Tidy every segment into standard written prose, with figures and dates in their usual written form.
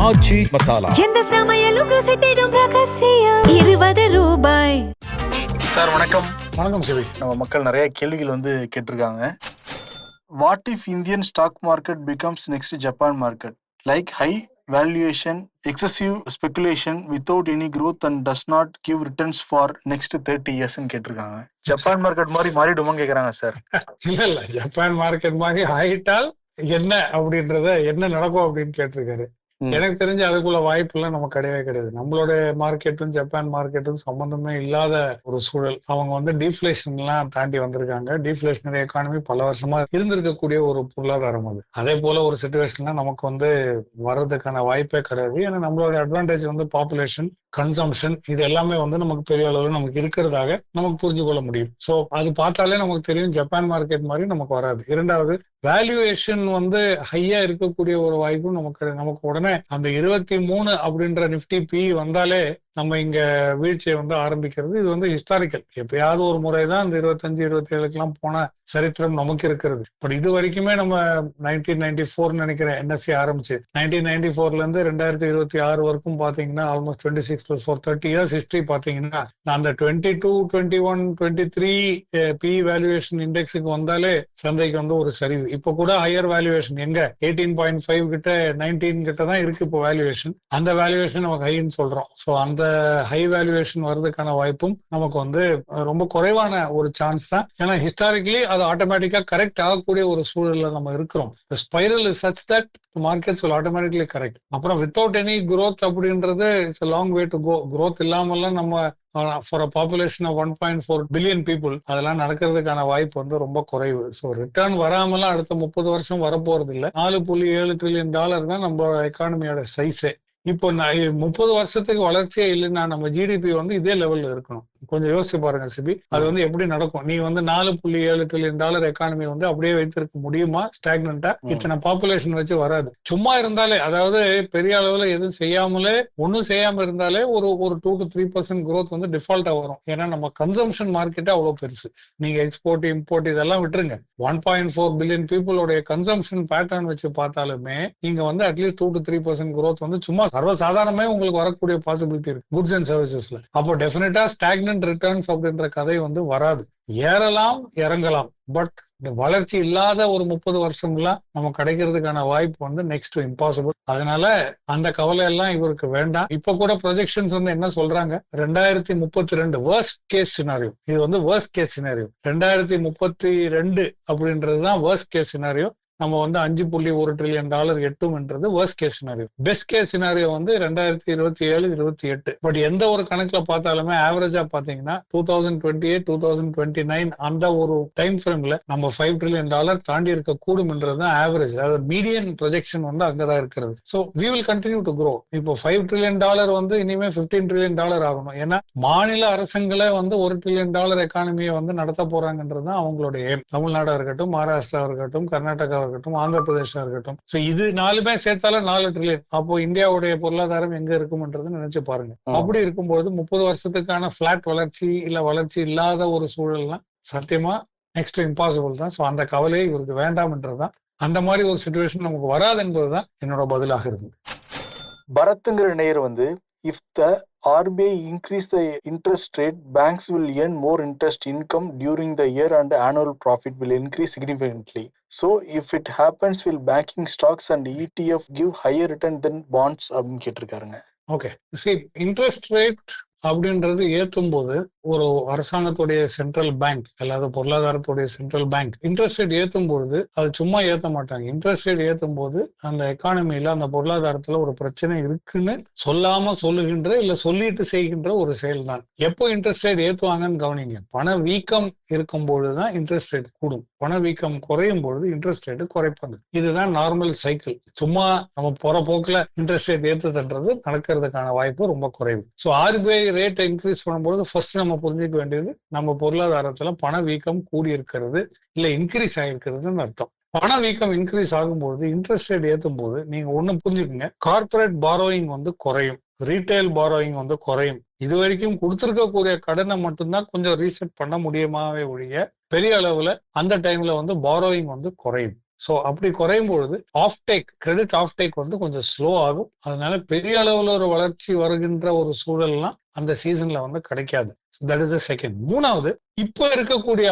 ஆச்சி மசாலா. எந்த சமையலும் ருசி தேடும் ரகசியம் 20 ரூபாய். சார் வணக்கம். வணக்கம் சிவி. நம்ம மக்கள் நிறைய கேள்விகள் கேட்டிருக்காங்க. What if Indian stock market becomes next Japan market, like high valuation, excessive speculation without any growth and does not give returns for next 30 years கேட்டிருக்காங்க. ஜப்பான் மார்க்கெட் மாதிரி மாறிடுமா கேக்குறாங்க சார். இல்ல ஜப்பான் மார்க்கெட் மாதிரி ஆயிட்டால் என்ன அப்படின்றத என்ன நடக்கும் அப்படின்னு கேட்டிருக்காரு. எனக்கு தெரிஞ்சு அதுக்குள்ள வாய்ப்பு எல்லாம் நமக்கு கிடையவே கிடையாது. நம்மளோட மார்க்கெட்டும் ஜப்பான் மார்க்கெட்டும் சம்பந்தமே இல்லாத ஒரு சூழல். அவங்க டீஃப்ளேஷன் எல்லாம் தாண்டி வந்திருக்காங்க. டீஃப்ளேஷனரி எக்கானமி பல வருஷமா இருந்திருக்கக்கூடிய ஒரு பொருளாதாரம் அது. அதே போல ஒரு சிச்சுவேஷன்ல நமக்கு வர்றதுக்கான வாய்ப்பே கிடையாது. ஏன்னா நம்மளோட அட்வான்டேஜ் பாப்புலேஷன், கன்சம்ஷன், இது எல்லாமே நமக்கு பெரிய அளவில் நமக்கு இருக்கிறதாக நமக்கு புரிஞ்சு கொள்ள முடியும். சோ அது பார்த்தாலே நமக்கு தெரியும் ஜப்பான் மார்க்கெட் மாதிரி நமக்கு வராது. இரண்டாவது, வேல்யூவேஷன் ஹையா இருக்கக்கூடிய ஒரு வாய்ப்பும் நமக்கு உடனே அந்த 23 அப்படின்ற நிப்டி பி வந்தாலே நம்ம இங்க வீழ்ச்சியை ஆரம்பிக்கிறது. இது ஹிஸ்டாரிக்கல். எப்பயாவது ஒரு முறைதான் அந்த 25, 27 போன சரித்திரம் நமக்கு இருக்கிறது. பட் இது வரைக்குமே நம்ம 1994 நினைக்கிறேன் என்எஸ்சி ஆரம்பிச்சு 1994 இருந்து 2026 வரைக்கும் பாத்தீங்கன்னா ஆல்மோஸ்ட் 26+4 30 இயர்ஸ் ஹிஸ்டரி பாத்தீங்கன்னா அந்த 22, 21, 23 பி வேல்யூவேஷன் இண்டெக்ஸுக்கு வந்தாலே சந்தைக்கு ஒரு சரிவு. இப்ப கூட ஹையர் வேல்யூவேஷன் எங்க 18.5 கிட்ட 19 கிட்ட தான் இருக்கு இப்போ வேல்யூவேஷன். அந்த வேல்யூவேஷன் நமக்கு ஹைன்னு சொல்றோம். ஸோ அந்த ஹை வேல்யூவேஷன் வர்றதுக்கான வாய்ப்பும் நமக்கு ரொம்ப குறைவான ஒரு சான்ஸ் தான். ஏன்னா ஹிஸ்டாரிக்கலி அது ஆட்டோமேட்டிக்கா கரெக்ட் ஆகக்கூடிய ஒரு சூழல்ல நம்ம இருக்கிறோம். Spiral is such that markets will automatically correct. அப்புறம் வித்தவுட் எனி growth அப்படின்றது it's a long way to go. growth இல்லாமல்லாம் நம்ம for a population of 1.4 billion people அதெல்லாம் நடக்கிறதுக்கான வாய்ப்பு ரொம்ப குறைவு. ஸோ ரிட்டர்ன் வராமலாம் அடுத்த 30 வருஷம் வரப்போறது இல்லை. $4.7 trillion தான் நம்ம எக்கானமியோட சைஸே. இப்போ 30 வருஷத்துக்கு வளர்ச்சியே இல்லைன்னா நம்ம ஜிடிபி இதே லெவல்ல இருக்கணும். கொஞ்சம் யோசிச்சு பாருங்க சிபி, அது எப்படி நடக்கும்? நீ $4.7 trillion எக்கானமி அப்படியே வைத்திருக்க முடியுமா ஸ்டாக்னண்டா? இத்தனை பாப்புலேஷன் வச்சு வராது. சும்மா இருந்தாலே, அதாவது பெரிய அளவுல எதுவும் செய்யாமலே, ஒன்னும் செய்யாம இருந்தாலே ஒரு 2 to 3% growth டிஃபால்ட்டா வரும். ஏன்னா நம்ம கன்சம்ஷன் மார்க்கெட்டே அவ்வளவு பெருசு. நீங்க எக்ஸ்போர்ட், இம்போர்ட் இதெல்லாம் விட்டுருங்க. 1.4 பில்லியன் பீப்புளோடைய கன்சம்ஷன் பேட்டர்ன் வச்சு பார்த்தாலுமே நீங்க அட்லீஸ்ட் 2 to 3% growth சும்மா சர்வசாதாரணமே உங்களுக்கு வரக்கூடிய பாசிபிலிட்டி இருக்கு குட்ஸ் அண்ட் சர்வீசஸ்ல. அப்போ டெஃபினட்டா ஸ்டாக்னன்ட் ரிட்டர்ன்ஸ் அப்படின்ற கதை வராது. ஏறலாம் இறங்கலாம். பட் இந்த வளர்ச்சி இல்லாத ஒரு 30 வருஷம்லாம் நம்ம கிடைக்கிறதுக்கான வாய்ப்பு நெக்ஸ்ட் இம்பாசிபிள். அதனால அந்த கவலை எல்லாம் இவருக்கு வேண்டாம். இப்ப கூட ப்ரொஜெக்ஷன்ஸ் என்ன சொல்றாங்க, 2032 வேர்ஸ்ட் கேஸ் சினாரியோ. இது வேர்ஸ்ட் கேஸ் சினாரியோ. 2032 அப்படின்றதுதான் வேர்ஸ்ட் கேஸ் சினாரியோ. நம்ம $5.1 trillion எட்டும்ன்றது worst case scenario. Best case scenario 2027, 28. But எந்த ஒரு கணக்குல பார்த்தாலுமே ஆவரேஜா பாத்தீங்கன்னா 2028, 2029 அந்த ஒரு டைம் ஃப்ரேம்ல நம்ம $5 trillion தாண்டி இருக்க கூடும்ன்றதுதான் ஆவரேஜ். அதாவது மீடியன் ப்ரொஜெக்ஷன் அங்கதான் இருக்கிறது. So we will continue to grow. இப்போ $5 trillion இனிமே $15 trillion ஆகணும். ஏன்னா மாநில அரசுங்களே $1 trillion எக்கானமியை நடத்த போறாங்கன்றதுதான் அவங்களுடைய எய்ம். தமிழ்நாடா இருக்கட்டும், மகாராஷ்டிரா இருக்கட்டும், கர்நாடகா இருக்கட்டும், ஆந்திர பிரதேசம் இருக்கட்டும். இது 4 சேர்த்தாலும் $4 trillion. அப்போ இந்தியாவுடைய பொருளாதாரம் எங்க இருக்கும்ன்றது நினைச்சு பாருங்க. அப்படி இருக்கும்போது 30 வருஷத்துக்கான பிளாட் வளர்ச்சி இல்ல வளர்ச்சி இல்லாத ஒரு சூழல்லாம் சத்தியமா நெக்ஸ்ட் இம்பாசிபிள் தான். ஸோ அந்த கவலையை இவருக்கு வேண்டாம்ன்றதுதான். அந்த மாதிரி ஒரு சிச்சுவேஷன் நமக்கு வராது என்பதுதான் என்னோட பதிலாக இருக்கு. பரத்ங்கிற நேயர் if the RBI increase the interest rate, banks will earn more interest income during the year and annual profit will increase significantly. So if it happens, will banking stocks and ETF give higher return than bonds அப்படின்னு கேட்டிருக்காருங்க. Okay, interest rate அப்படின்றது ஏற்றும் போது ஒரு அரசாங்கத்துடைய central bank அல்லாத பொருளாதாரத்துடைய central bank interest rate ஏற்றும் பொழுது அது சும்மா ஏற்ற மாட்டாங்க. இன்ட்ரெஸ்ட் ரேட் ஏற்றும் போது அந்த எக்கானமியில, அந்த பொருளாதாரத்துல ஒரு பிரச்சனை இருக்குன்னு சொல்லாம சொல்லுகின்ற இல்ல சொல்லிட்டு செய்கின்ற ஒரு செயல் தான். எப்போ இன்ட்ரெஸ்ட் ரேட் ஏற்றுவாங்கன்னு கவனிங்க. பண வீக்கம் இருக்கும் பொழுதுதான் இன்ட்ரெஸ்ட் ரேட் கூடும். பண வீக்கம் குறையும் பொழுது இன்ட்ரெஸ்ட் ரேட் குறைப்பாங்க. இதுதான் நார்மல் சைக்கிள். சும்மா நம்ம போற போக்குல இன்ட்ரெஸ்ட் ரேட் ஏற்றுதுன்றது நடக்கிறதுக்கான வாய்ப்பு ரொம்ப குறைவு. ஸோ ஆர்பிஐ ரேட்டை இன்க்ரீஸ் பண்ணும்போது ஃபர்ஸ்ட் நம்ம புரிஞ்சுக்க வேண்டியது, நம்ம பொருளாதாரத்துல பண வீக்கம் கூடி இருக்கிறது இல்ல இன்க்ரீஸ் ஆகிருக்கிறதுன்னு அர்த்தம். பண வீக்கம் இன்க்ரீஸ் ஆகும்போது இன்ட்ரெஸ்ட் ரேட் ஏற்றும் போது நீங்க ஒண்ணு புரிஞ்சுக்கோங்க, கார்பரேட் பாரோயிங் குறையும், ரீட்டைல் பாரோயிங் குறையும். இது வரைக்கும் கொடுத்திருக்கக்கூடிய கடனை மட்டும்தான் கொஞ்சம் ரீசெட் பண்ண முடியுமாவே ஒழிய பெரிய அளவுல அந்த டைம்ல பாரோயிங் குறையும். ஸோ அப்படி குறையும் பொழுது கிரெடிட் ஆஃப் டேக் வந்து கொஞ்சம் ஸ்லோ ஆகும். அதனால பெரிய அளவுல ஒரு வளர்ச்சி வருகின்ற ஒரு சூழல்லாம் அந்த சீசன்ல வந்து கிடைக்காது. That is second. மூணாவது, இப்போ இருக்கக்கூடிய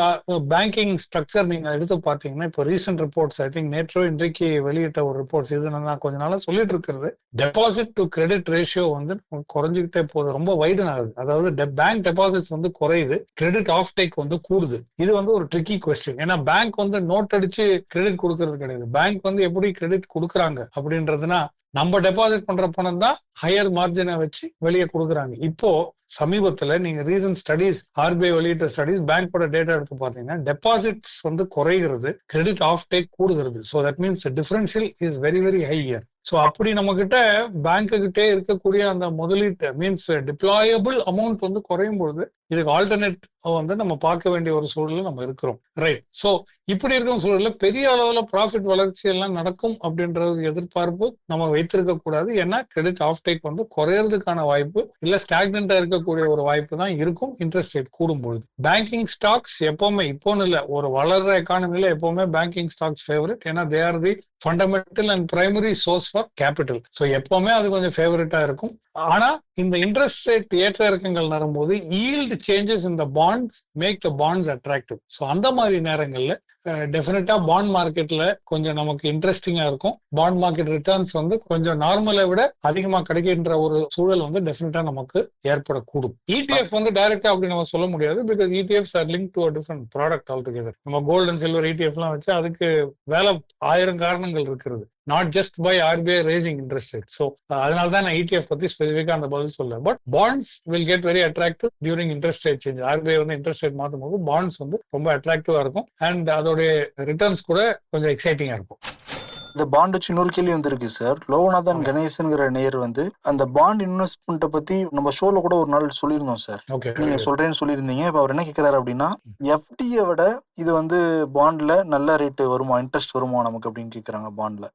பேங்கிங் ஸ்ட்ரக்சர் நீங்க எடுத்து பாத்தீங்கன்னா, இப்போ ரீசெண்ட் ரிப்போர்ட்ஸ், ஐ திங்க் நேற்றோ இன்றைக்கு வெளியிட்ட ஒரு ரிப்போர்ட்ஸ், இது நான் கொஞ்ச நாளா சொல்லிட்டு இருக்கிறது, டெபாசிட் டு கிரெடிட் ரேஷியோ வந்து குறைஞ்சிக்கிட்டே போகுது, ரொம்ப வைடன் ஆகுது. அதாவது பேங்க் டெபாசிட்ஸ் வந்து குறையுது, கிரெடிட் ஆஃப் டேக் வந்து கூடுது. இது வந்து ஒரு ட்ரிக்கி கொஸ்டின். ஏன்னா பேங்க் வந்து நோட் அடிச்சு கிரெடிட் கொடுக்கறது கிடையாது. பேங்க் வந்து எப்படி கிரெடிட் கொடுக்குறாங்க அப்படின்றதுனா, நம்ம டெபாசிட் பண்ற பணம் தான் ஹையர் மார்ஜினை வச்சு வெளியே கொடுக்குறாங்க. இப்போ சமீபத்துல நீங்க ரீசன்ட் ஸ்டடீஸ், ஆர்பிஐ வெளியிட்ட ஸ்டடீஸ், பேங்கோட டேட்டா எடுத்து பாத்தீங்கன்னா டெபாசிட்ஸ் வந்து குறைகிறது, கிரெடிட் ஆஃப் டேக் கூடுகிறது. So that means differential is very very high year. So அப்படி நம்ம கிட்ட பேங்க்கு கிட்டே இருக்கக்கூடிய அந்த முதலீட்டு மீன்ஸ் டிப்ளாயபிள் அமௌண்ட் வந்து குறையும் பொழுது இதுக்கு ஆல்டர்னேட் வந்து நம்ம பார்க்க வேண்டிய ஒரு சூழல்ல நம்ம இருக்கிறோம். ரைட். ஸோ இப்படி இருக்கும் சூழல்ல பெரிய அளவுல ப்ராஃபிட் வளர்ச்சி எல்லாம் நடக்கும் அப்படின்றது எதிர்பார்ப்பு நம்ம வைத்திருக்க கூடாது. ஏன்னா கிரெடிட் ஆஃப் டேக் வந்து குறையறதுக்கான வாய்ப்பு இல்ல ஸ்டாக்னண்டா இருக்கக்கூடிய ஒரு வாய்ப்பு தான் இருக்கும் இன்ட்ரெஸ்ட் ரேட் கூடும்பொழுது. பேங்கிங் ஸ்டாக்ஸ் எப்பவுமே, இப்போன்னு இல்ல, ஒரு வளர்ற எக்கானமில எப்பவுமே பேங்கிங் ஸ்டாக்ஸ் ஃபேவரட். ஏன்னா they are the fundamental and primary source for capital. So எப்பவுமே அது கொஞ்சம் ஃபேவரட்டா இருக்கும். ஆனா இந்த இன்ட்ரெஸ்ட் ரேட் ஏற்ற இறக்கங்கள் வரும்போது ஈல்டு சேஞ்சஸ் இந்த bonds make the bonds attractive. So அந்த மாதிரி நேரங்கள்ல டெஃபினட்டா பாண்ட் மார்க்கெட்ல கொஞ்சம் நமக்கு இன்ட்ரெஸ்டிங்கா இருக்கும். பாண்ட் மார்க்கெட் ரிட்டர்ன்ஸ் வந்து கொஞ்சம் நார்மலை விட அதிகமா கிடைக்கின்ற ஒரு சூழல் வந்து டெஃபினட்டா நமக்கு ஏற்படக்கூடும். ETF வந்து டைரக்டா அப்படி நம்ம சொல்ல முடியாது. Because ETFs are linked to different product all together. நம்ம கோல்டு அண்ட் சில்வர் ETF எல்லாம் வச்சு அதுக்கு வேலை 1000 காரணங்கள் இருக்கிறது. Not just by RBI raising interest rate. So அதனால தான் நான் ETF பத்தி ஸ்பெசிஃபிக்கா அந்த பதில் சொல்ல. But bonds will get very attractive during interest rate change. RBI வந்து இன்ட்ரெஸ்ட் ரேட் மாற்றும் போது பாண்ட்ஸ் வந்து ரொம்ப அட்ராக்டிவா இருக்கும் அண்ட் அதோட ரிட்டர்ன்ஸ் கூட கொஞ்சம் எக்ஸைட்டிங்கா இருக்கும். இந்த பாண்ட் வச்சு இன்னொரு கேள்வி வந்திருக்கு சார். லோகநாதன் கணேசன்கிற நேயர் வந்து அந்த பாண்ட் இன்வெஸ்ட்மெண்ட்டை பத்தி நம்ம ஷோல கூட ஒரு நாள் சொல்லியிருந்தோம் சார். நீங்க சொல்றேன்னு சொல்லியிருந்தீங்க. இப்ப அவர் என்ன கேட்கிறாரு அப்படின்னா, FDயை விட இது வந்து பாண்ட்ல நல்ல ரேட் வருமா, இன்ட்ரெஸ்ட் வருமா நமக்கு அப்படின்னு கேட்கறாங்க பாண்ட்ல.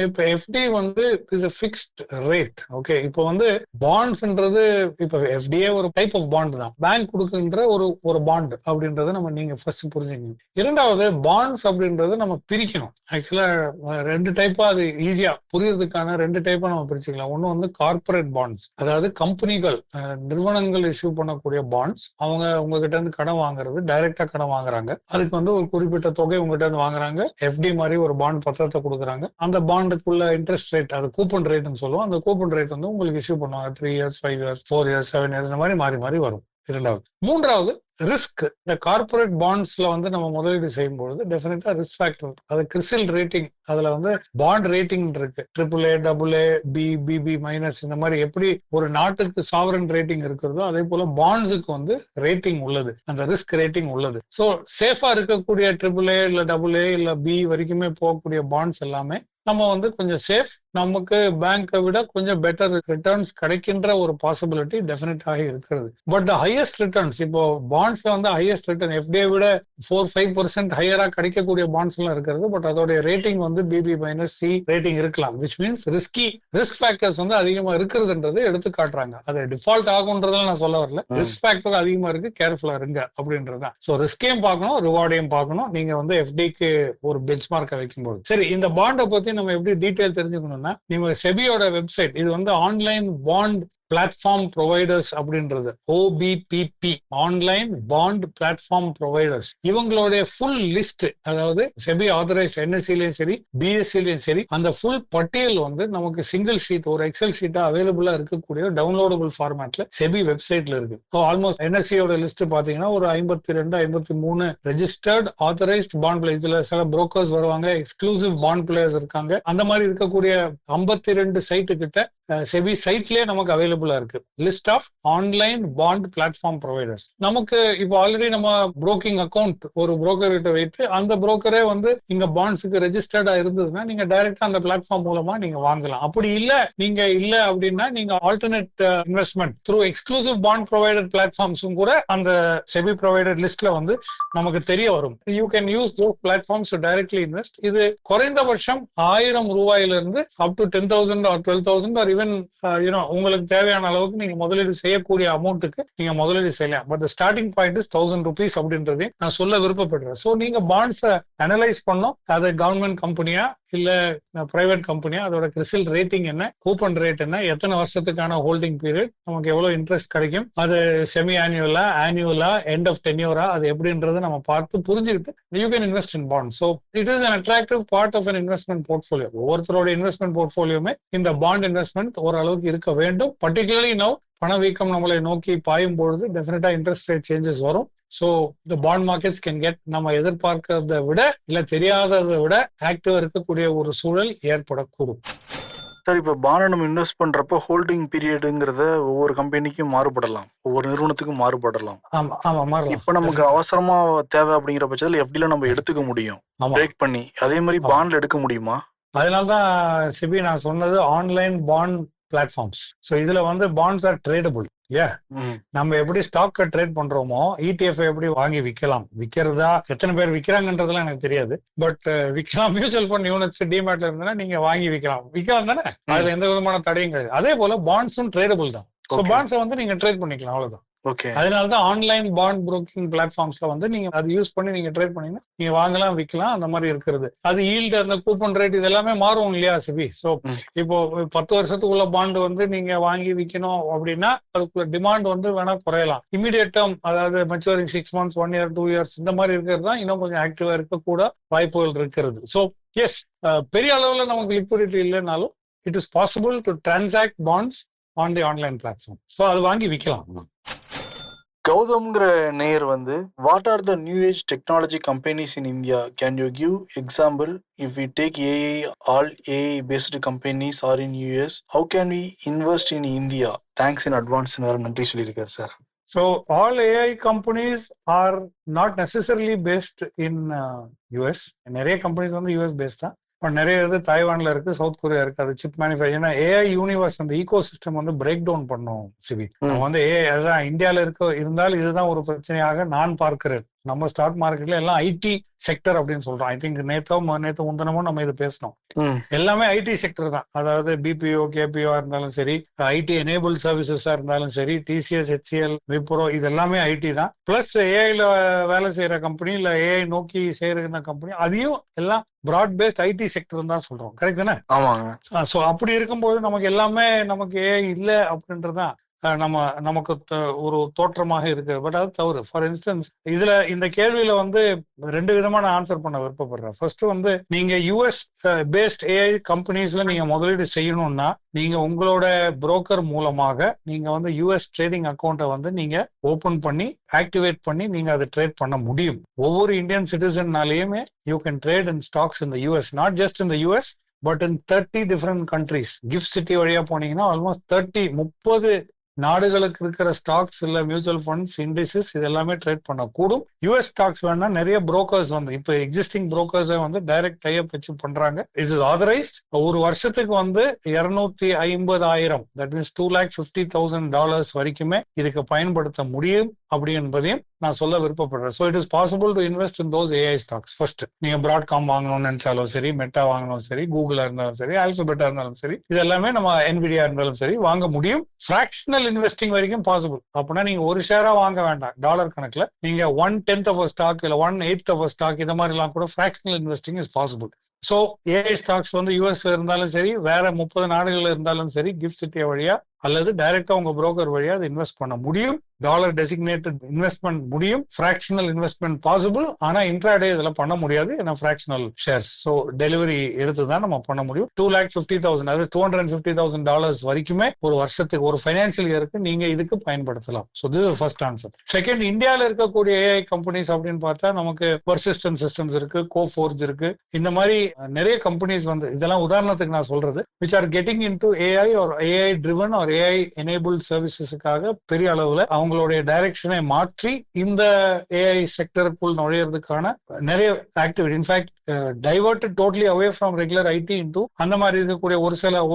இப்ப FD வந்து is a fixed rate. Okay, இப்போ வந்து பாண்ட்ஸ்ன்றது இப்ப FDA ஒரு டைப் ஆஃப் பாண்ட் தான். பேங்க் கொடுக்குன்ற ஒரு பாண்ட் அப்படின்றத நம்ம நீங்க ஃபர்ஸ்ட் புரிஞ்சுக்கணும். இரண்டாவது, பாண்ட்ஸ் அப்படின்றது நம்ம பிரிக்கணும். ஆக்சுவலா 2 டைப்பா, அது ஈஸியா புரியறதுக்கான 2 டைப்பா நம்ம பிரிச்சுக்கலாம். ஒண்ணு வந்து கார்பரேட் பாண்ட்ஸ், அதாவது கம்பெனிகள், நிறுவனங்கள் இஷ்யூ பண்ணக்கூடிய பாண்ட்ஸ். அவங்க உங்ககிட்ட இருந்து கடன் வாங்குறது, டைரக்டா கடன் வாங்குறாங்க. அதுக்கு வந்து ஒரு குறிப்பிட்ட தொகை உங்ககிட்ட இருந்து வாங்குறாங்க. FD மாதிரி ஒரு பாண்ட் பத்திரத்தை கொடுக்குறாங்க. அந்த பாண்டுக்குள்ள இன்ட்ரெஸ்ட் ரேட், அது கூப்பன் ரேட்னு சொல்லுவோம். அந்த கூப்பன் ரேட் வந்து உங்களுக்கு இஷ்யூ பண்ணுவாங்க. 3 years, 5 years, 4 years, 7 years, இந்த மாதிரி மாறி மாறி வரும். இரண்டாவது. மூன்றாவது, ரிஸ்க். இந்த கார்பரேட் பாண்ட்ஸ்ல வந்து நம்ம முதலீடு செய்யும் பொழுது டெஃபினட்டா ரிஸ்க் ஃபேக்டர், அது கிறிசில் ரேட்டிங், அதுல வந்து பாண்ட் ரேட்டிங் இருக்கு. AAA, AA, B, BB minus, இந்த மாதிரி எப்படி ஒரு நாட்டுக்கு சாவரன் ரேட்டிங் இருக்கிறதோ அதே போல பாண்ட்ஸுக்கு வந்து ரேட்டிங் உள்ளது, அந்த ரிஸ்க் ரேட்டிங் உள்ளது. ஸோ சேஃபா இருக்கக்கூடிய AAA இல்ல AA இல்ல B வரைக்குமே போகக்கூடிய பாண்ட்ஸ் எல்லாமே நம்ம வந்து கொஞ்சம் சேஃப், நமக்கு பேங்கை விட கொஞ்சம் பெட்டர் ரிட்டர்ன்ஸ் கிடைக்கின்ற ஒரு பாசிபிலிட்டி டெஃபினட்டாக இருக்கிறது. பட் த ஹையஸ்ட் ரிட்டர்ன்ஸ், இப்போ பாண்ட்ஸ்ல வந்து ஹையஸ்ட் ரிட்டர்ன் FDயை விட 4-5% ஹையரா கிடைக்கக்கூடிய பாண்ட்ஸ் எல்லாம் இருக்கிறது. பட் அதோட ரேட்டிங் வந்து BB மைனஸ் C ரேட்டிங் இருக்கலாம். விச் மீன்ஸ் ரிஸ்க் ஃபேக்டர்ஸ் வந்து அதிகமா இருக்கிறதுன்றது எடுத்து காட்டுறாங்க. அது டிஃபால்ட் ஆகுன்றதுல நான் சொல்ல வரல. ரிஸ்க் ஃபேக்டர் அதிகமா இருக்கு, கேர்ஃபுல்லா இருங்க அப்படின்றதுதான். ஸோ ரிஸ்கையும் பார்க்கணும், ரிவார்டையும் பார்க்கணும் நீங்க வந்து FDக்கு ஒரு பெஞ்ச் மார்க்கை வைக்கும்போது. சரி, இந்த பாண்டை பத்தி நம்ம எப்படி டீடைல் தெரிஞ்சுக்கணும்னா, நீங்க செபியோட வெப்சைட், இது வந்து ஆன்லைன் பாண்ட் பிளாட்ஃபார்ம் ப்ரொவைடர்ஸ் அப்படின்றது OBPP, online bond platform providers. இவங்களுடைய ஃபுல் லிஸ்ட், அதாவது செபி ஆதரைஸ் NSE-லயும் சரி BSE-லயும் சரி, அந்த ஃபுல் பட்டியல் வந்து நமக்கு சிங்கிள் ஷீட், ஒரு எக்ஸல் ஷீட்டா அவைலபிளா இருக்கக்கூடிய டவுன்லோடபிள் ஃபார்மேட்ல செபி வெப்சைட்ல இருக்கு. ஆல்மோஸ்ட் NSE-யோட லிஸ்ட் பாத்தீங்கன்னா ஒரு 52-53 ரெஜிஸ்டர்ட் ஆதரைஸ்ட் பாண்ட் பிளேயர். இதுல சில புரோக்கர்ஸ் வருவாங்க, எக்ஸ்க்ளூசிவ் பாண்ட் பிளேயர்ஸ் இருக்காங்க. அந்த மாதிரி இருக்கக்கூடிய 52 சைட்டு கிட்ட செபி சைட்லயே நமக்கு அவைலபிளா இருக்கு list of online bond platform providers. நமக்கு இப்போ ஆல்ரெடி நம்ம புரோக்கிங் அக்கௌண்ட் ஒரு புரோக்கர் கிட்ட வைத்து அந்த புரோக்கரே வந்து இங்க பாண்ட்ஸுக்கு ரெஜிஸ்டர்டா இருந்ததுன்னா நீங்க டைரக்டா அந்த பிளாட்ஃபார்ம் மூலமா நீங்க வாங்கலாம். அப்படி இல்ல அப்படின்னா நீங்க alternate investment through exclusive bond provider பிளாட்ஃபார்ம்ஸும் கூட அந்த செபி ப்ரொவைடர் லிஸ்ட்ல வந்து நமக்கு தெரிய வரும். You can use those platforms to directly invest. இது குறைந்தபட்சம் 1000 ரூபாயிலிருந்து up to 10,000 or 12,000 or even உங்களுக்கு தேவையான தேவையான அளவுக்கு நீங்க முதலீடு செய்யக்கூடிய அமௌண்ட்டுக்கு நீங்க முதலீடு செய்யலாம். But starting point is 1000 rupees அப்படின்றதே நான் சொல்ல விருப்பப்படுறேன். ஸோ நீங்க பாண்ட்ஸை அனலைஸ் பண்ணோம், அது கவர்மெண்ட் கம்பெனியா இல்ல பிரைவேட் கம்பெனியா, அதோட கிறிஸ்டல் ரேட்டிங் என்ன, கூப்பன் ரேட் என்ன, எத்தனை வருஷத்துக்கான ஹோல்டிங் பீரியட், நமக்கு எவ்வளவு இன்ட்ரெஸ்ட் கிடைக்கும், அது செமி ஆனுவலா ஆனுவலா எண்ட் ஆஃப் டென்யூரா, அது எப்படின்றத நம்ம பார்த்து புரிஞ்சுக்கிட்டு you can invest in bond. So it is an attractive part of an investment portfolio. ஒவ்வொருத்தரோட இன்வெஸ்ட்மெண்ட் போர்ட்ஃபோலியோமே இந்த பாண்ட் இன்வெஸ்ட்மெண்ட் ஓரளவுக்கு இருக்க வேண்டும். பர்டிகுலர்லி நவ் பணவீக்கம் நம்மளை நோக்கி பாயும் பொழுது டெஃபினட்டா இன்ட்ரெஸ்ட் ரேட் சேஞ்சஸ் வரும். So the bond markets can get, நம்ம எதிர்பார்க்கறதை விட இல்ல தெரியாததை விட ஆக்டிவா இருக்கக்கூடிய ஒரு சூழல் ஏற்படக்கூடும். சார், இப்போ பாண்ட் நம்ம இன்வெஸ்ட் பண்றப்ப ஹோல்டிங் பீரியடுங்கிறத ஒவ்வொரு கம்பெனிக்கும் மாறுபடலாம், ஒவ்வொரு நிறுவனத்துக்கும் மாறுபடலாம். ஆமா ஆமா மாறலாம். இப்ப நமக்கு அவசரமா தேவை அப்படிங்கிற பட்சத்துல எப்படிலாம் நம்ம எடுத்துக்க முடியும் பிரேக் பண்ணி, அதே மாதிரி பாண்ட்ல எடுக்க முடியுமா? அதனாலதான் சிபி நான் சொன்னது ஆன்லைன் பாண்ட் பிளாட்ஃபார்ம்ஸ். ஸோ இதுல வந்து பாண்ட்ஸ் ஆர் ட்ரேடபிள். நம்ம எப்படி ஸ்டாக்க ட்ரேட் பண்றோமோ ETF எப்படி வாங்கி விற்கலாம், விற்கிறதா எத்தனை பேர் விற்கிறாங்கன்றதுலாம் எனக்கு தெரியாது. பட் விற்கலாம். மியூச்சுவல் ஃபண்ட் யூனிட்ஸ் டிமேட்ல இருந்தா நீங்க வாங்கி விற்கலாம் தானே, அதுல எந்த விதமான தடையும் கிடையாது. அதே போல பாண்ட்ஸும் ட்ரேடபிள் தான். ஸோ பாண்ட்ஸை வந்து நீங்க ட்ரேட் பண்ணிக்கலாம், அவ்வளவுதான். அதனாலதான் ஆன்லைன் பாண்ட் புரோக்கிங் பிளாட்ஃபார்ம்ஸ்ல வந்து நீங்க அது யூஸ் பண்ணி நீங்க ட்ரேட் பண்ணீங்கன்னா நீங்க வாங்கலாம் விற்கலாம், அந்த மாதிரி இருக்கிறது. அது ஈல்டு, அந்த கூப்பன் ரேட், இது எல்லாமே மாறும் இல்லையா சிபி? சோ இப்போ 10 வருஷத்துக்குள்ள பாண்ட் வந்து நீங்க வாங்கி விற்கணும் அப்படின்னா அதுக்குள்ள டிமாண்ட் வந்து வேணா குறையலாம். இமீடியட் டேர்ம், அதாவது மெச்சூரிங் 6 months 1 year 2 years இந்த மாதிரி இருக்கிறது தான் இன்னும் கொஞ்சம் ஆக்டிவா இருக்க கூட வாய்ப்புகள் இருக்கிறது. ஸோ எஸ், பெரிய அளவுல நமக்கு லிக்விடிட்டி இல்லைனாலும் it is possible to transact bonds on the online platform. So அது வாங்கி விற்கலாம். கௌதம்ங்கிற நேயர் வந்து, what are the new age technology companies in India? Can you give example? If we take AI, all AI based companies are in US, how can we invest in India? Thanks in advance. நன்றி சொல்லியிருக்காரு sir. So all AI companies are not necessarily based in US. நிறைய companies வந்து US paste தான். But நிறைய இது தாய்வான்ல இருக்கு, south Korea இருக்கு. அது சிப் மேனுஃபேக்சர். ஏன்னா AI யூனிவர்ஸ், அந்த ஈகோ சிஸ்டம் வந்து பிரேக் டவுன் பண்ணும் சிவி. நம்ம வந்து AI அதான் இந்தியால இருந்தால் இதுதான் ஒரு பிரச்சனையாக நான் பார்க்கிறேன். நம்ம ஸ்டாக் மார்க்கெட்ல எல்லாம் ஐடி செக்டர் அப்படின்னு சொல்றோம். ஐ திங்க் நேத்து முந்தினமும் நம்ம இது பேசணும். எல்லாமே ஐடி செக்டர் தான். அதாவது BPO KPO இருந்தாலும் சரி, ஐடி எனேபிள் சர்வீசஸா இருந்தாலும் சரி, TCS HCL விப்ரோ, இது எல்லாமே ஐடி தான். பிளஸ் ஏஐல வேலை செய்யற கம்பெனி இல்ல AI நோக்கி செய்யற கம்பெனி, அதையும் எல்லாம் பிராட் பேஸ்ட் ஐடி செக்டர் தான் சொல்றோம். கரெக்ட் தானே? சோ அப்படி இருக்கும்போது நமக்கு எல்லாமே நமக்கு AI இல்ல அப்படின்றதான் நமக்கு ஒரு தோற்றமாக இருக்கு. பட் அது தவறு. ஃபார் இன்ஸ்டன்ஸ் இதுல இந்த கேள்வியில வந்து 2 விதமான ஆன்சர் பண்ண விருப்பப்படுறேன். ஃபர்ஸ்ட் வந்து நீங்க US பேஸ்ட் AI கம்பெனிஸ்ல நீங்க முதலீடு செய்யணும்னா நீங்க உங்களோட புரோக்கர் மூலமாக நீங்க வந்து US ட்ரேடிங் அக்கௌண்ட்டை வந்து நீங்க ஓபன் பண்ணி ஆக்டிவேட் பண்ணி நீங்க அதை ட்ரேட் பண்ண முடியும். ஒவ்வொரு இந்தியன் சிட்டிசன்னாலேயுமே you can trade in stocks in the US, not just in the US but in 30 different countries. GIFT city வழியா போனீங்கன்னா ஆல்மோஸ்ட் 30 நாடுகளுக்கு இருக்கிற ஸ்டாக்ஸ் இல்ல மியூச்சுவல் ஃபண்ட்ஸ் இண்டிசஸ் இது எல்லாமே ட்ரேட் பண்ணக்கூடும். US ஸ்டாக்ஸ் வேணா நிறைய புரோக்கர்ஸ் வந்து இப்ப எக்ஸிஸ்டிங் புரோக்கர்ஸை வந்து டைரக்ட் டைப் வச்சு பண்றாங்க. It is authorised. ஒரு வருஷத்துக்கு வந்து 250,000, தட் மீன்ஸ் $250,000 வரைக்குமே இதுக்கு பயன்படுத்த முடியும் அப்படி என்பதையும் நான் சொல்ல விருப்பப்படுறேன். So it is possible to invest in those AI stocks. First நீங்க பிராட்காம் வாங்கணும்னு நினைச்சாலும் சரி, மெட்டா வாங்கணும் சரி, கூகுளா இருந்தாலும் சரி, ஆல்பபெட்டா இருந்தாலும் சரி, இது எல்லாமே நம்ம NVIDIA இருந்தாலும் சரி வாங்க முடியும். ஃபிராக்ஷனல் இன்வெஸ்டிங் வரைக்கும் பாசிபிள். அப்படின்னா நீங்க ஒரு ஷேரா வாங்க வேண்டாம், டாலர் கணக்குல நீங்க 1/10 of a ஸ்டாக் இல்ல 1/8 of a ஸ்டாக் இந்த மாதிரி எல்லாம் கூட fractional investing is possible. So AI stocks வந்து USல இருந்தாலும் சரி, வேற 30 நாடுகள்ல இருந்தாலும் சரி, கிஃப்ட் சிட்டி வழியா அல்லது டைரக்டா உங்க புரோக்கர் வழியா அதை இன்வெஸ்ட் பண்ண முடியும். டாலர் டெசிக்னேட்டட் இன்வெஸ்ட்மெண்ட் முடியும். Fractional investment possible. ஆனா இன்ட்ராடே இதுல பண்ண முடியாது, ஏன்னா ஃபிராக்ஷனல் ஷேர்ஸ். ஸோ டெலிவரி எடுத்துதான் நம்ம பண்ண முடியும். $250,000 அதாவது $250,000 வரைக்குமே ஒரு வருஷத்துக்கு ஒரு ஃபைனான்சியல் இயருக்கு நீங்க இதுக்கு பயன்படுத்தலாம். So this is first answer. Second, இந்தியாவில் இருக்கக்கூடிய AI கம்பெனிஸ் அப்படின்னு பார்த்தா நமக்கு பர்சிஸ்டன்ட் சிஸ்டம்ஸ் இருக்கு, கோஃபோர்ஜ் இருக்கு. இந்த மாதிரி நிறைய கம்பெனிஸ் வந்து இதெல்லாம் உதாரணத்துக்கு நான் சொல்றது which are getting into AI or AI driven or AI enabled servicesக்காக பெரிய அளவுல அவங்களுடைய டைரக்ஷனை மாற்றி இந்த AI செக்டருக்குள் நுழையிறதுக்கான நிறைய activity. In fact diverted totally away from regular IT into அந்த மாதிரி இருக்கக்கூடிய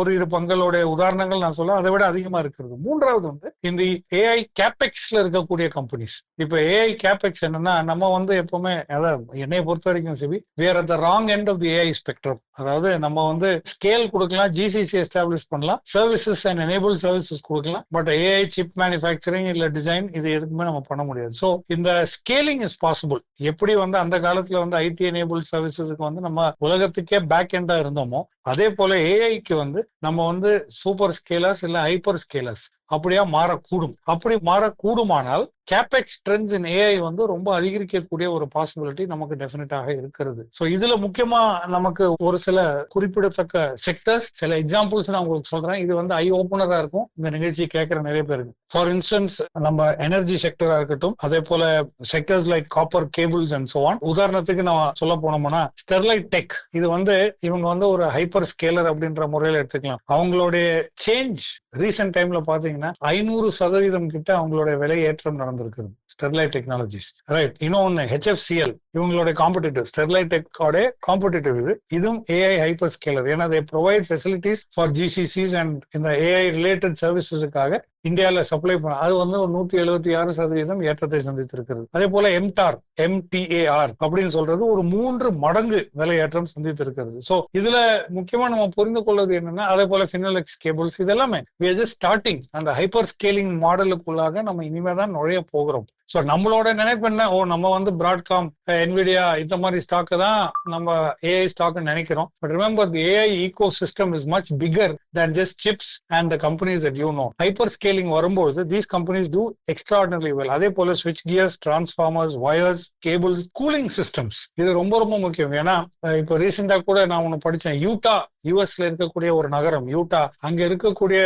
ஒரு இரு பங்களுடைய உதாரணங்கள் நான் சொல்ல அதை விட அதிகமா இருக்கிறது. மூன்றாவது வந்து இந்த AI கேபெக்ஸ்ல இருக்கக்கூடிய கம்பெனிஸ். இப்ப AI கேபெக்ஸ் என்னன்னா, நம்ம வந்து எப்பவுமே அதாவது என்னைய பொறுத்த வரைக்கும் சரி, we are at the wrong end of the AI spectrum. அதாவது நம்ம வந்து ஸ்கேல் கொடுக்கலாம், GCC எஸ்டாப்ளிஷ் பண்ணலாம், சர்வீசஸ் அண்ட் எனேபிள் சர்வீசஸ் கொடுக்கலாம். பட் ஏஐ சிப் மேனுஃபேக்சரிங் இல்ல டிசைன் இது எதுக்குமே நம்ம பண்ண முடியாது. ஸோ இந்த ஸ்கேலிங் இஸ் பாசிபிள். எப்படி வந்து அந்த காலத்துல வந்து ஐடி எனேபிள் சர்வீசஸ்க்கு வந்து நம்ம உலகத்துக்கே பேக் எண்டா இருந்தோமோ, அதே போல ஏஐக்கு வந்து நம்ம வந்து சூப்பர் ஸ்கேலர்ஸ் இல்ல ஹைப்பர் ஸ்கேலர்ஸ் அப்படியா மாறக்கூடும். அப்படி மாறக்கூடுமானால் கேபெக்ஸ் ட்ரெண்ட்ஸ் இன் ஏஐ வந்து ரொம்ப அதிகரிக்கக்கூடிய ஒரு பாசிபிலிட்டி நமக்கு டெஃபினட்டாக இருக்கிறது. ஸோ இதுல முக்கியமா நமக்கு ஒரு சில குறிப்பிடத்தக்க செக்டர்ஸ், சில எக்ஸாம்பிள்ஸ் நான் உங்களுக்கு சொல்றேன். இது வந்து ஐ ஓப்பனரா இருக்கும் இந்த நிகழ்ச்சி கேட்கிற நிறைய பேருக்கு. ஃபார் இன்ஸ்டன்ஸ் நம்ம எனர்ஜி செக்டரா இருக்கட்டும், அதே போல sectors like copper cables and so on. உதாரணத்துக்கு நான் சொல்ல போனோம்னா ஸ்டெர்லைட் டெக், இது வந்து இவங்க வந்து ஒரு ஹைப்பர் ஸ்கேலர் அப்படின்ற முறையில எடுத்துக்கலாம். அவங்களுடைய சேஞ்ச் ரீசென்ட் டைம்ல பாத்தீங்கன்னா 500% கிட்ட அவங்களுடைய விலை ஏற்றம் நடந்திருக்குது ஸ்டெர்லைட் டெக்னாலஜிஸ். ரைட். இன்னொன்னு HFCL, இவங்களுடைய காம்படிட்டிவ், ஸ்டெர்லைட் டெக்கோட காம்படிட்டிவ் இதுவும் ஏஐ ஹைப்பர் ஸ்கேலர். ஏன்னா they provide facilities for GCCs and இந்த ஏஐ ரிலேட்டட் சர்வீசஸுக்காக இந்தியாவில சப்ளை பண்ண அது வந்து ஒரு 176% ஏற்றத்தை சந்தித்திருக்கிறது. அதே போல MTAR அப்படின்னு சொல்றது ஒரு 3 மடங்கு விலை ஏற்றம் சந்தித்திருக்கிறது. சோ இதுல முக்கியமா நம்ம புரிந்து கொள்வது என்னன்னா, அதே போல ஃபினோலெக்ஸ் கேபிள்ஸ் இது எல்லாமே we are just starting. அந்த ஹைப்பர் ஸ்கேலிங் மாடலுக்குள்ளாக நம்ம இனிமேதான் நுழைய போகிறோம். சோ நம்மளோட நினைப்பு என்ன, நம்ம வந்து பிராட்காம், என்விடியா இந்த மாதிரி ஸ்டாக் தான் நம்ம ஏஐ ஸ்டாக் நினைக்கிறோம். But remember the AI ecosystem is much bigger than just chips and the companies that you know. Hyper scaling வரும்போது these companies do extraordinarily well. அதே போல switchgears, transformers, wires, cables, cooling systems இது ரொம்ப ரொம்ப முக்கியம். ஏன்னா இப்போ ரீசெண்டா கூட நான் ஒண்ணு படிச்சேன். யூட்டா, யூஎஸ்ல இருக்கக்கூடிய ஒரு நகரம் யூட்டா, அங்க இருக்கக்கூடிய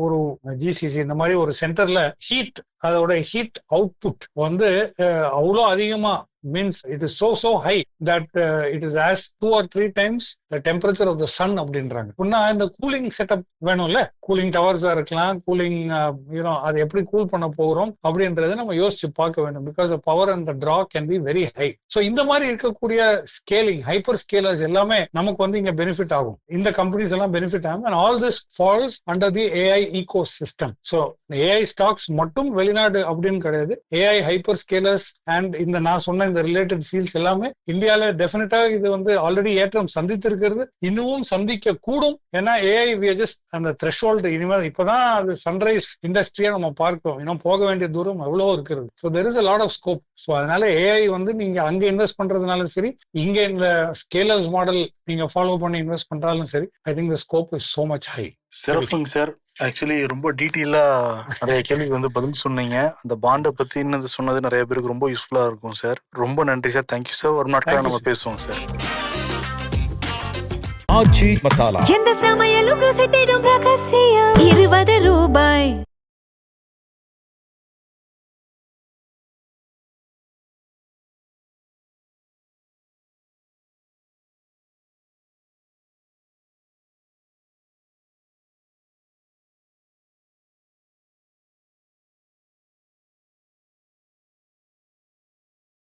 ஒரு ஜிசிசி இந்த மாதிரி ஒரு சென்டர்ல ஹீட், அதோட ஹீட் அவுட்புட் வந்து அவ்வளோ அதிகமா means it is so high that it is as 2 or 3 times the temperature of the sun அப்படின்றாங்க. புண்ணா இந்த கூலிங் செட்டப் வேணும்ல, கூலிங் டவர்ஸா இருக்கலாம், கூலிங் அது எப்படி கூல் பண்ண போகிறோம் அப்படின்றத நம்ம யோசிச்சு பார்க்க வேண்டும். Because the power and the draw can be very high. So இந்த மாதிரி இருக்கக்கூடிய ஸ்கேலிங் ஹைப்பர் ஸ்கேலர்ஸ் எல்லாமே நமக்கு வந்து இங்க பெனிஃபிட் ஆகும். இந்த கம்பெனிஸ் எல்லாம் பெனிஃபிட் ஆகும். and all this falls under the AI ecosystem. So AI stocks மட்டும் வெளிநாடு அப்படின்னு கிடையாது. ஏஐ ஹைப்பர் ஸ்கேலர்ஸ் அண்ட் இந்த நான் சொன்ன இந்த ரிலேட்டட் ஃபீல்ட்ஸ் எல்லாமே இந்தியால டெஃபினட்டா இது வந்து ஆல்ரெடி ஏற்றம் சந்தித்திருக்கிறது, இன்னமும் சந்திக்க கூடும். ஏன்னா ஏஐ ஜஸ்ட் அந்த த்ரெஷ்ஹோல்டு, இனிமேல் இப்பதான் அது சன்ரைஸ் இண்டஸ்ட்ரியா நம்ம பார்க்கிறோம். இன்னும் போக வேண்டிய தூரம் எவ்வளவோ இருக்கிறது. So there is a lot of scope. So அதனால ஏஐ வந்து நீங்க அங்க இன்வெஸ்ட் பண்றதுனாலும் சரி, இங்க இந்த ஸ்கேலர்ஸ் மாடல் நீங்க ஃபாலோ பண்ணி இன்வெஸ்ட் பண்றாலும் சரி, I think the scope is so much high. சிறப்புங்க சார். ஆக்சுவலி ரொம்ப டீட்டெயிலா நிறைய கேள்விக்கு வந்து பதில் சொன்னீங்க. அந்த பாண்டை பத்தி சொன்னது நிறைய பேருக்கு ரொம்ப யூஸ்ஃபுல்லா இருக்கும் சார். ரொம்ப நன்றி சார். Thank you sir. ஒரு நாட்கள் நம்ம பேசுவோம் சார். ஆச்சி மசாலா, எந்த சமையலும் ருசி தேடும் ரகசியம். 20